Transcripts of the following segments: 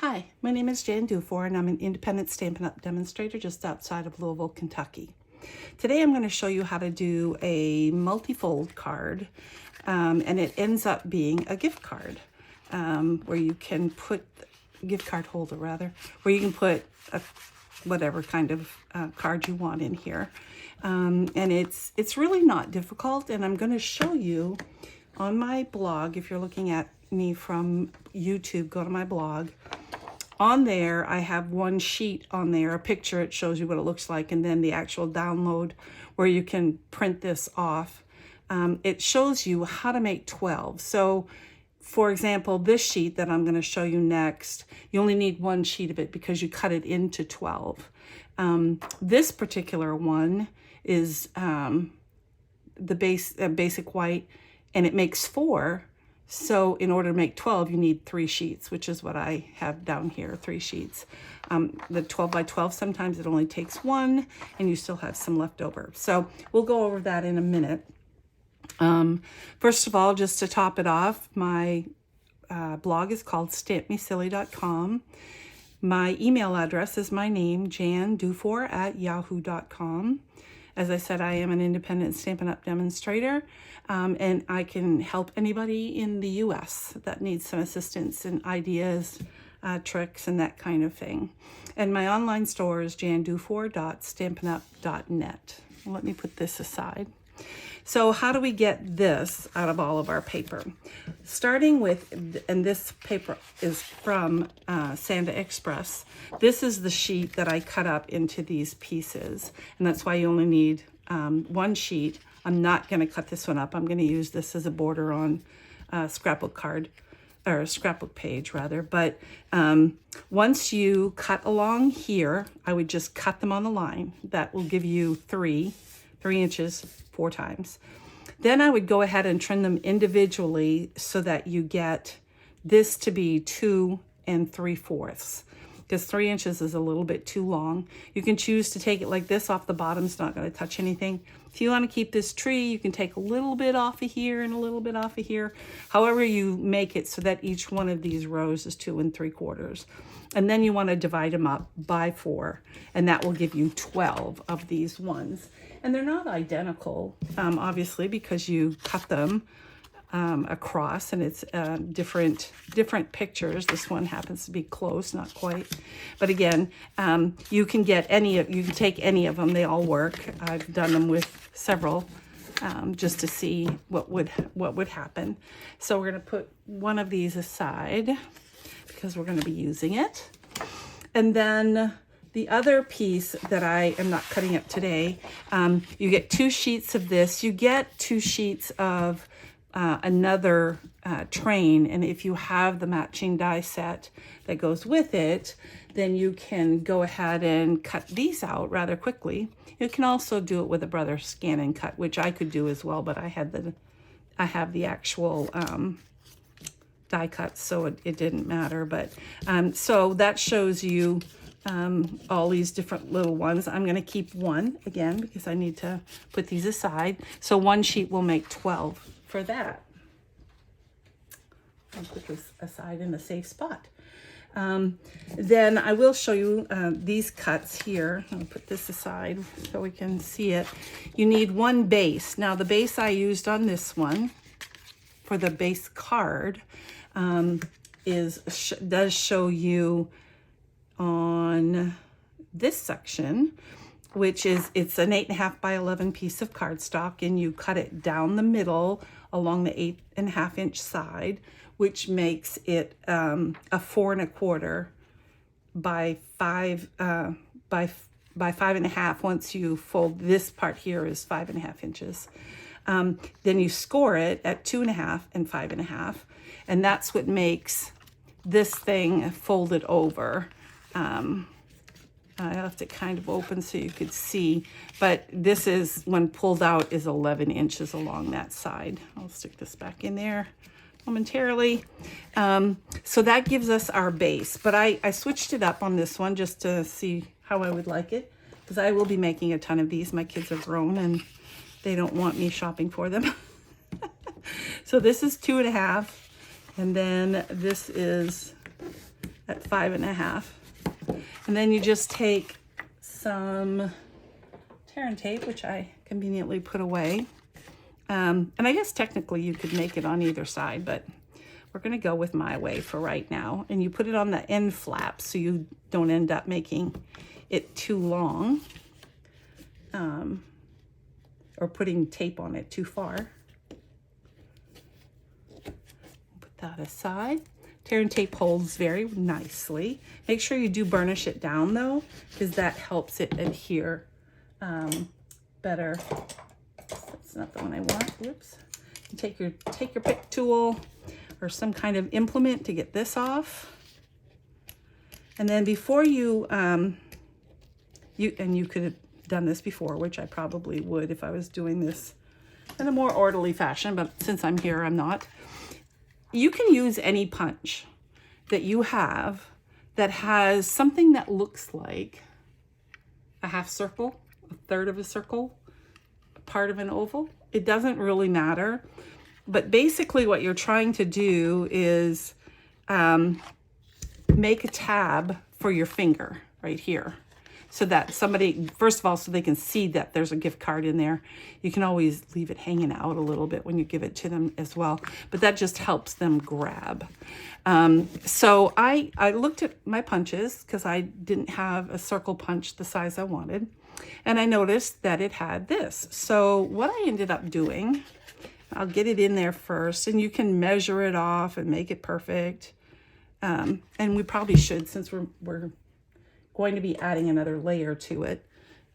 Hi, my name is Jan Dufour and I'm an independent Stampin' Up! Demonstrator just outside of Louisville, Kentucky. Today I'm going to show you how to do a multi-fold card and it ends up being a gift card where you can put, gift card holder rather, where you can put whatever kind of card you want in here. And it's really not difficult, and I'm going to show you on my blog. If you're looking at me from YouTube, go to my blog. On there, I have one sheet on there, a picture. It shows you what it looks like, and then the actual download where you can print this off. It shows you how to make 12. So, for example, this sheet that I'm going to show you next, you only need one sheet of it because you cut it into 12. This particular one is the basic white, and it makes 4. So in order to make 12, you need 3 sheets, which is what I have down here, 3 sheets. The 12 by 12, sometimes it only takes 1, and you still have some left over. So we'll go over that in a minute. First of all, just to top it off, my blog is called stampmesilly.com. My email address is my name, jandufour@yahoo.com. As I said, I am an independent Stampin' Up! Demonstrator, and I can help anybody in the U.S. that needs some assistance and ideas, tricks, and that kind of thing. And my online store is jandufour.stampinup.net. Let me put this aside. So how do we get this out of all of our paper? Starting with, and this paper is from Sanda Express. This is the sheet that I cut up into these pieces, and that's why you only need one sheet. I'm not going to cut this one up. I'm going to use this as a border on a scrapbook card, or a scrapbook page rather. But once you cut along here, I would just cut them on the line. That will give you 3 inches 4 times. Then I would go ahead and trim them individually so that you get this to be 2 3/4, because 3 inches is a little bit too long. You can choose to take it like this off the bottom. It's not going to touch anything. If you want to keep this tree, you can take a little bit off of here and a little bit off of here. However you make it so that each one of these rows is 2 3/4. And then you want to divide them up by 4, and that will give you 12 of these ones. And they're not identical, obviously, because you cut them across, and it's different pictures. This one happens to be close, not quite. But again, you can take any of them. They all work. I've done them with several just to see what would happen. So we're going to put one of these aside because we're going to be using it. And then the other piece that I am not cutting up today, you get 2 sheets of this. You get 2 sheets of another train, and if you have the matching die set that goes with it, then you can go ahead and cut these out rather quickly. You can also do it with a Brother Scan and Cut, which I could do as well, but I have the actual die cuts, so it didn't matter. But so that shows you all these different little ones. I'm going to keep one again because I need to put these aside. So one sheet will make 12 for that. I'll put this aside in a safe spot. Then I will show you these cuts here. I'll put this aside so we can see it. You need one base. Now the base I used on this one for the base card does show you on this section, which is, it's an 8.5 by 11 piece of cardstock, and you cut it down the middle along the 8.5 inch side, which makes it a 4 1/4 by 5 by 5.5. Once you fold this part here is 5.5 inches. Then you score it at 2.5 and 5.5, and that's what makes this thing folded over. I left it kind of open so you could see, but this is, when pulled out, is 11 inches along that side. I'll stick this back in there momentarily. So that gives us our base, but I switched it up on this one just to see how I would like it, because I will be making a ton of these. My kids are grown and they don't want me shopping for them. So this is 2.5, and then this is at 5.5. And then you just take some tear and tape, which I conveniently put away. And I guess technically you could make it on either side, but we're going to go with my way for right now. And you put it on the end flap so you don't end up making it too long, or putting tape on it too far. Put that aside. Tear and tape holds very nicely. Make sure you do burnish it down though, because that helps it adhere better. That's not the one I want. Whoops. Take your pick tool or some kind of implement to get this off. And then before you you could have done this before, which I probably would if I was doing this in a more orderly fashion, but since I'm here, I'm not. You can use any punch that you have that has something that looks like a half circle, a third of a circle, part of an oval. It doesn't really matter. But basically what you're trying to do is make a tab for your finger right here. So that somebody, first of all, so they can see that there's a gift card in there. You can always leave it hanging out a little bit when you give it to them as well. But that just helps them grab. So I looked at my punches because I didn't have a circle punch the size I wanted. And I noticed that it had this. So what I ended up doing, I'll get it in there first, and you can measure it off and make it perfect. And we probably should, since we're going to be adding another layer to it.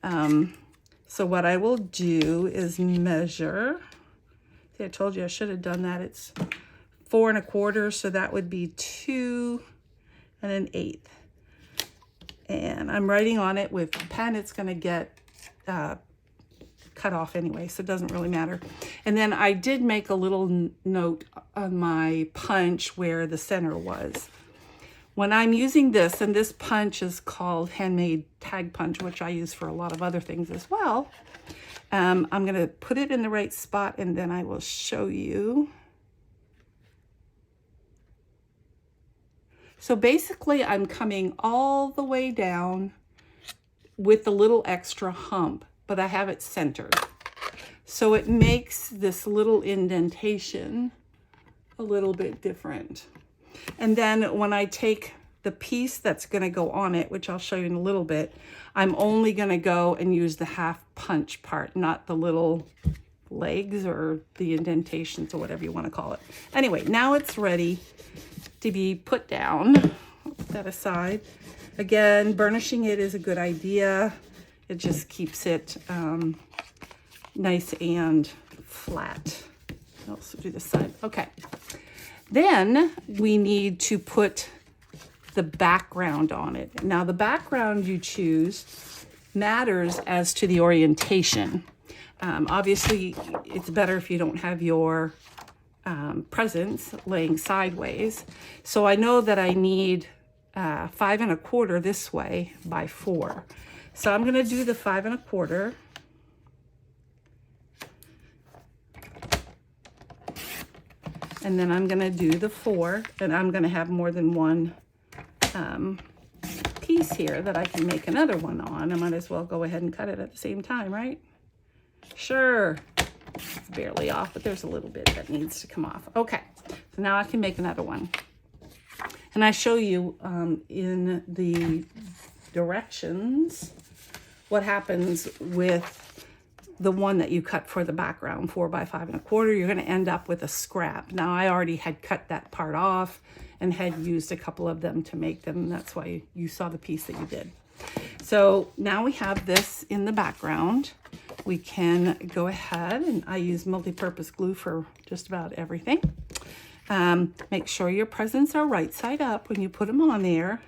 So what I will do is measure. See, I told you I should have done that. It's 4 1/4, so that would be 2 1/8. And I'm writing on it with a pen. It's going to get cut off anyway, so it doesn't really matter. And then I did make a little note on my punch where the center was. When I'm using this, and this punch is called Handmade Tag Punch, which I use for a lot of other things as well, I'm going to put it in the right spot, and then I will show you. So basically, I'm coming all the way down with a little extra hump, but I have it centered. So it makes this little indentation a little bit different. And then when I take the piece that's going to go on it, which I'll show you in a little bit, I'm only going to go and use the half punch part, not the little legs or the indentations or whatever you want to call it. Anyway, now it's ready to be put down. I'll put that aside. Again, burnishing it is a good idea. It just keeps it nice and flat. I'll also do this side. Okay. Then we need to put the background on it. Now the background you choose matters as to the orientation. Obviously, it's better if you don't have your presents laying sideways. So I know that I need 5 1/4 this way by 4. So I'm going to do the 5 1/4. And then I'm going to do the 4, and I'm going to have more than one piece here that I can make another one on. I might as well go ahead and cut it at the same time, right? Sure. It's barely off, but there's a little bit that needs to come off. Okay, so now I can make another one. And I show you in the directions what happens with the one that you cut for the background, 4 by 5 1/4, you're going to end up with a scrap. Now I already had cut that part off and had used a couple of them to make them. And that's why you saw the piece that you did. So now we have this in the background. We can go ahead, and I use multi-purpose glue for just about everything. Make sure your presents are right side up when you put them on there.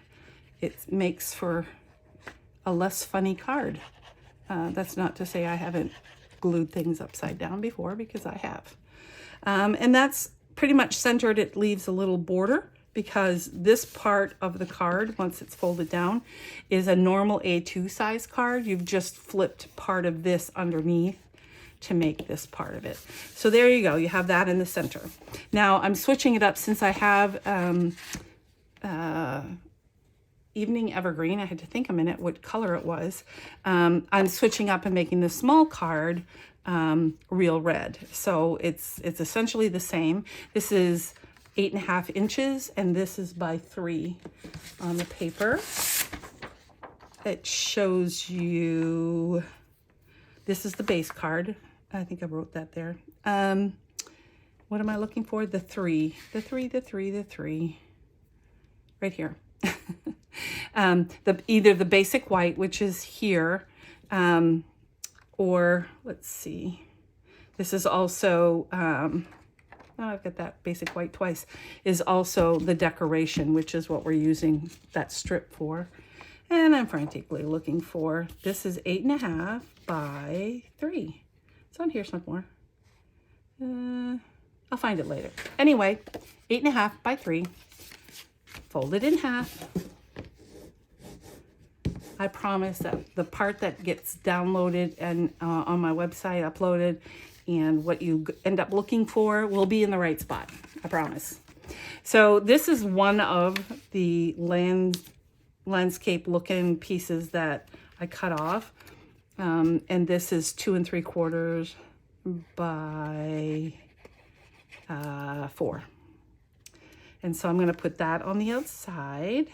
It makes for a less funny card. That's not to say I haven't glued things upside down before, because I have. And that's pretty much centered. It leaves a little border because this part of the card, once it's folded down, is a normal A2 size card. You've just flipped part of this underneath to make this part of it. So there you go. You have that in the center. Now I'm switching it up since I have Evening Evergreen. I had to think a minute what color it was. I'm switching up and making the small card real red. So it's essentially the same. This is 8.5 inches and this is by 3 on the paper. It shows you, this is the base card. I think I wrote that there. What am I looking for? The 3, right here. Either the basic white, which is here, or let's see, this is also, I've got that basic white twice, is also the decoration, which is what we're using that strip for. And I'm frantically looking for, this is 8.5 by 3. It's on here somewhere. I'll find it later. Anyway, 8.5 by 3. Fold it in half. I promise that the part that gets downloaded and on my website uploaded and what you end up looking for will be in the right spot. I promise. So this is one of the landscape looking pieces that I cut off. And this is 2 3/4 by 4. And so I'm going to put that on the outside.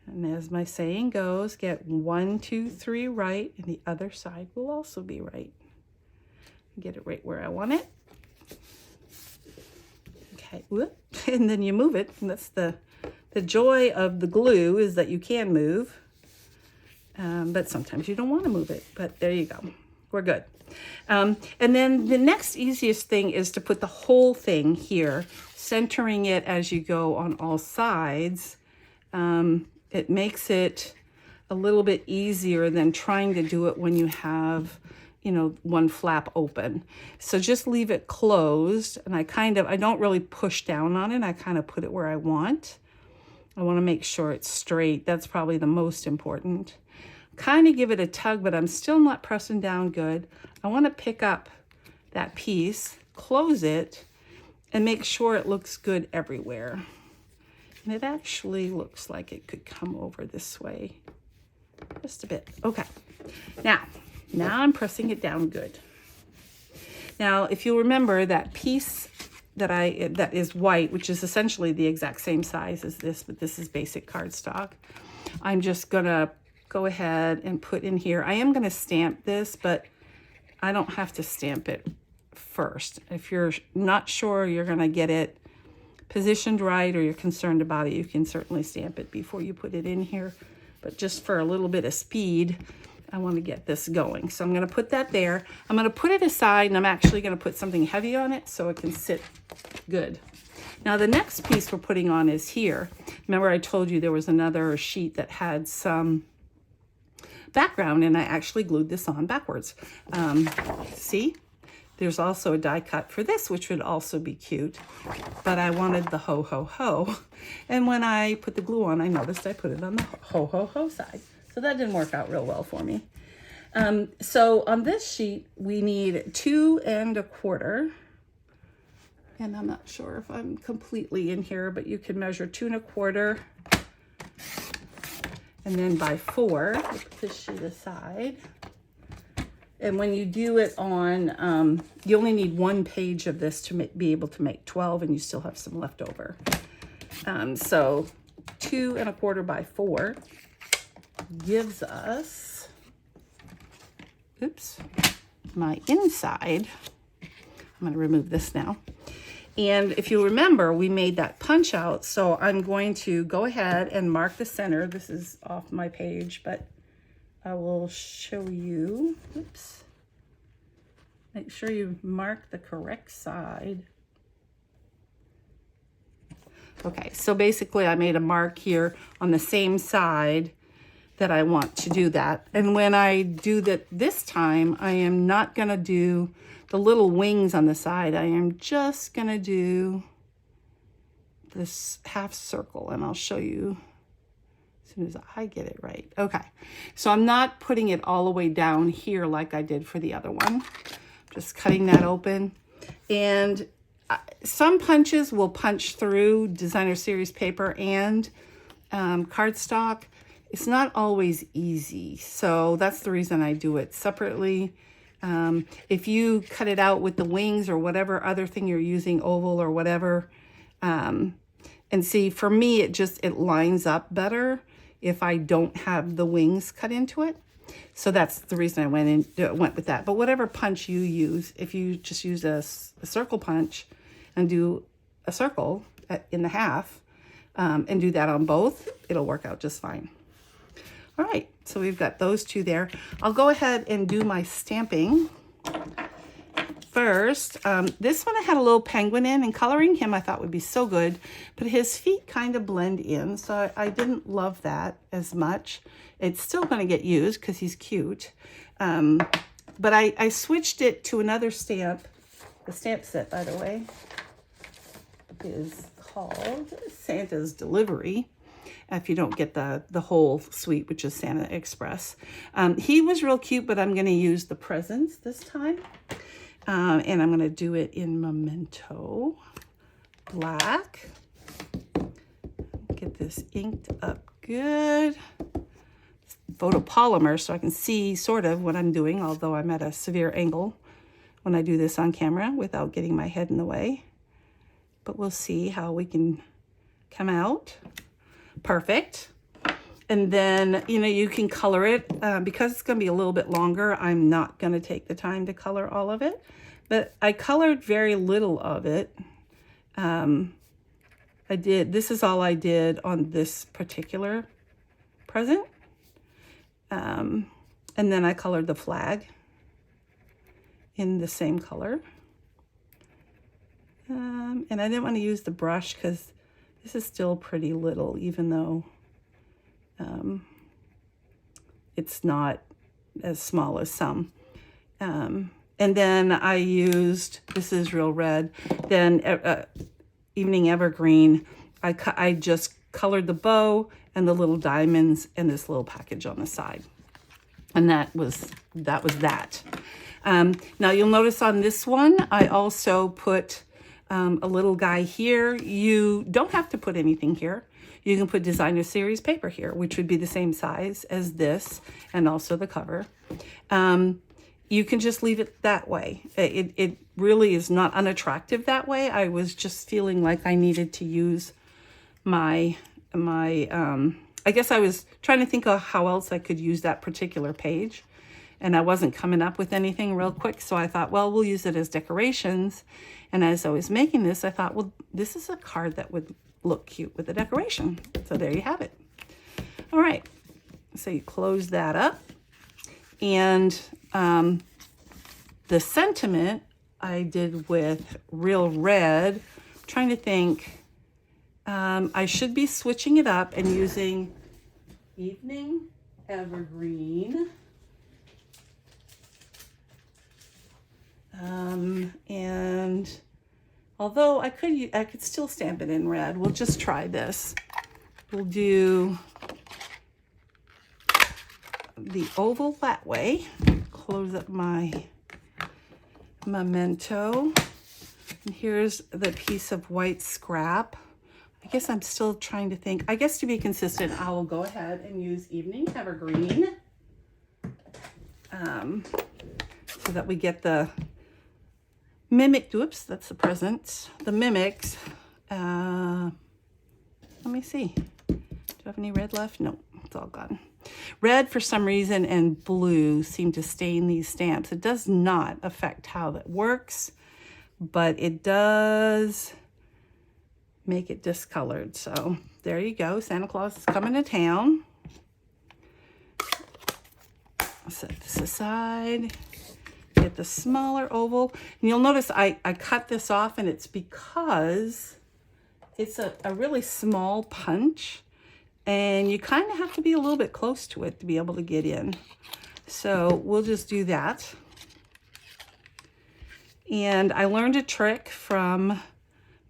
And as my saying goes, get 1, 2, 3 right, and the other side will also be right. Get it right where I want it. Okay, whoop. And then you move it. And that's the joy of the glue, is that you can move. But sometimes you don't want to move it. But there you go. We're good. And then the next easiest thing is to put the whole thing here, centering it as you go on all sides. It makes it a little bit easier than trying to do it when you have, you know, one flap open. So just leave it closed. And I don't really push down on it. I kind of put it where I want. I want to make sure it's straight. That's probably the most important. Kind of give it a tug, but I'm still not pressing down good. I want to pick up that piece, close it, and make sure it looks good everywhere. And it actually looks like it could come over this way just a bit. Okay, now I'm pressing it down good. Now, if you'll remember that piece that is white, which is essentially the exact same size as this, but this is basic cardstock. I'm just gonna go ahead and put in here. I am gonna stamp this, but I don't have to stamp it first. If you're not sure you're gonna get it positioned right or you're concerned about it, you can certainly stamp it before you put it in here. But just for a little bit of speed, I want to get this going. So I'm going to put that there. I'm going to put it aside, and I'm actually going to put something heavy on it so it can sit good. Now the next piece we're putting on is here. Remember I told you there was another sheet that had some background, and I actually glued this on backwards. See? There's also a die cut for this, which would also be cute, but I wanted the ho, ho, ho. And when I put the glue on, I noticed I put it on the ho, ho, ho side. So that didn't work out real well for me. So on this sheet, we need 2 1/4. And I'm not sure if I'm completely in here, but you can measure 2 1/4. And then by 4, put this sheet aside. And when you do it on, you only need 1 page of this to be able to make 12, and you still have some left over. So 2 1/4 by 4 gives us, oops, my inside. I'm going to remove this now. And if you remember, we made that punch out. So I'm going to go ahead and mark the center. This is off my page, but I will show you. Oops. Make sure you mark the correct side. Okay, so basically I made a mark here on the same side that I want to do that. And when I do that this time, I am not going to do the little wings on the side. I am just going to do this half circle, and I'll show you as soon as I get it right. Okay, so I'm not putting it all the way down here like I did for the other one. Just cutting that open. And some punches will punch through designer series paper and cardstock, it's not always easy. So that's the reason I do it separately. If you cut it out with the wings or whatever other thing you're using, oval or whatever, and see, for me, it lines up better if I don't have the wings cut into it. So that's the reason I went with that. But whatever punch you use, if you just use a circle punch and do a circle in the half, and do that on both, it'll work out just fine. All right, so we've got those two there. I'll go ahead and do my stamping first. This one I had a little penguin in, and coloring him I thought would be so good, but his feet kind of blend in, so I didn't love that as much. It's still going to get used because he's cute, but I switched it to another stamp. The stamp set, by the way, is called Santa's Delivery. If you don't get the whole suite, which is Santa Express. He was real cute, but I'm going to use the presents this time. And I'm going to do it in Memento Black. Get this inked up good. It's photopolymer, so I can see sort of what I'm doing, although I'm at a severe angle when I do this on camera without getting my head in the way. But we'll see how we can come out. Perfect. And then, you can color it. Because it's going to be a little bit longer, I'm not going to take the time to color all of it. But I colored very little of it. This is all I did on this particular present. And then I colored the flag in the same color. And I didn't want to use the brush because this is still pretty little, even though it's not as small as some. And then I used, this is real red, then Evening Evergreen. I just colored the bow and the little diamonds and this little package on the side. And that was that. Now you'll notice on this one, I also put a little guy here. You don't have to put anything here. You can put Designer Series paper here, which would be the same size as this and also the cover. You can just leave it that way. It really is not unattractive that way. I was just feeling like I needed to use my I guess I was trying to think of how else I could use that particular page, and I wasn't coming up with anything real quick, so I thought, well, we'll use it as decorations. And as I was making this, I thought, well, this is a card that would look cute with a decoration. So there you have it. All right, so you close that up. And the sentiment I did with real red. I'm trying to think. I should be switching it up and using Evening Evergreen. And although I could still stamp it in red, we'll just try this. We'll do the oval that way. Close up my Memento. And here's the piece of white scrap. I guess I'm still trying to think. I guess to be consistent, I will go ahead and use Evening Evergreen. So that we get the mimic, whoops, that's the present. The mimics. Let me see. Do I have any red left? No, it's all gone. Red, for some reason, and blue seem to stain these stamps. It does not affect how that works, but it does make it discolored. So there you go. Santa Claus is coming to town. I'll set this aside. Get the smaller oval. And you'll notice I cut this off, and it's because it's a really small punch. And you kind of have to be a little bit close to it to be able to get in. So we'll just do that. And I learned a trick from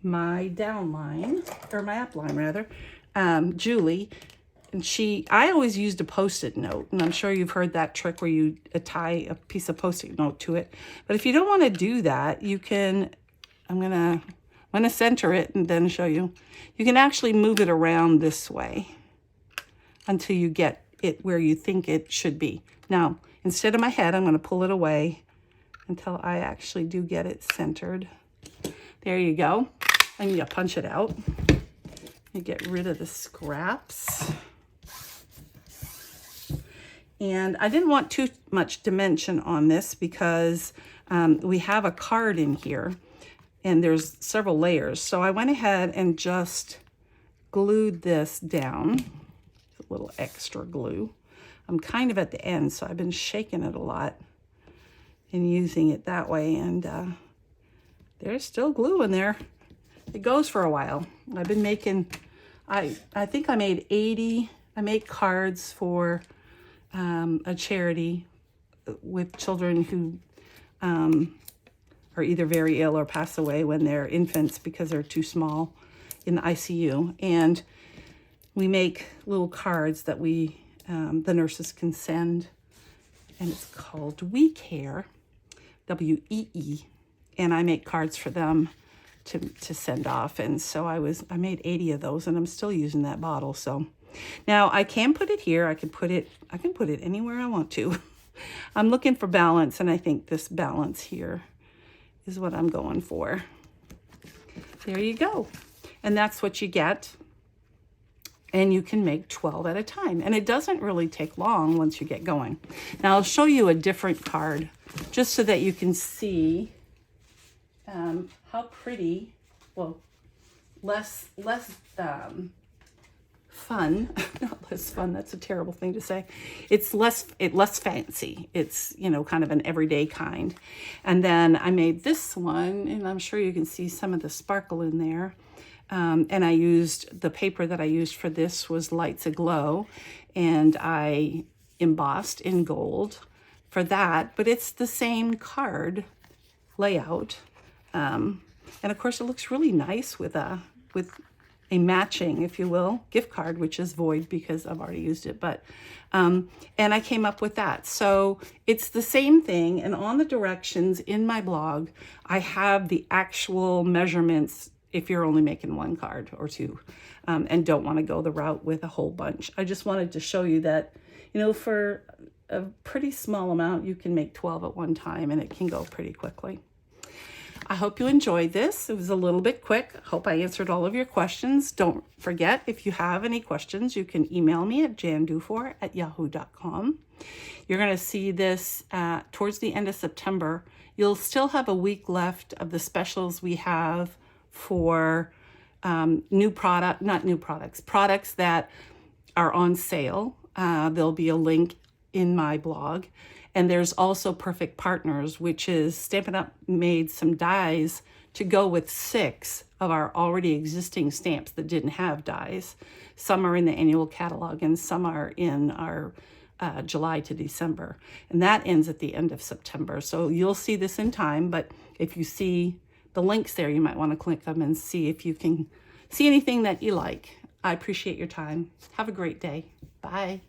my downline, or my upline rather, Julie. And I always used a Post-it note. And I'm sure you've heard that trick where you tie a piece of Post-it note to it. But if you don't want to do that, you can, I'm gonna center it and then show you. You can actually move it around this way. until you get it where you think it should be. Now, instead of my head, I'm going to pull it away until I actually do get it centered. There you go. And you punch it out. You get rid of the scraps. And I didn't want too much dimension on this because we have a card in here and there's several layers. So I went ahead and just glued this down. A little extra glue. I'm kind of at the end, so I've been shaking it a lot and using it that way. And there's still glue in there. It goes for a while. I've been making, I think I made 80, I make cards for a charity with children who are either very ill or pass away when they're infants because they're too small in the ICU. And we make little cards that we, the nurses can send, and it's called We Care, WEE, and I make cards for them to send off. And so I made 80 of those, and I'm still using that bottle. So now I can put it here. I can put it anywhere I want to. I'm looking for balance, and I think this balance here is what I'm going for. There you go. And that's what you get. And you can make 12 at a time. And it doesn't really take long once you get going. Now I'll show you a different card just so that you can see how pretty, well, less fun, not less fun, that's a terrible thing to say. It's less fancy. It's, you know, kind of an everyday kind. And then I made this one, and I'm sure you can see some of the sparkle in there. And I used, the paper that I used for this was Lights Aglow, and I embossed in gold for that, but it's the same card layout. And of course it looks really nice with a matching, if you will, gift card, which is void because I've already used it, but, and I came up with that. So it's the same thing. And on the directions in my blog, I have the actual measurements if you're only making one card or two, and don't want to go the route with a whole bunch. I just wanted to show you that, you know, for a pretty small amount, you can make 12 at one time, and it can go pretty quickly. I hope you enjoyed this. It was a little bit quick. I hope I answered all of your questions. Don't forget, if you have any questions, you can email me at jandufour@yahoo.com. You're going to see this towards the end of September. You'll still have a week left of the specials we have for products that are on sale. There'll be a link in my blog. And there's also Perfect Partners, which is Stampin' Up! Made some dies to go with 6 of our already existing stamps that didn't have dies. Some are in the annual catalog and some are in our July to December. And that ends at the end of September. So you'll see this in time, but if you see the links there, you might want to click them and see if you can see anything that you like. I appreciate your time. Have a great day. Bye.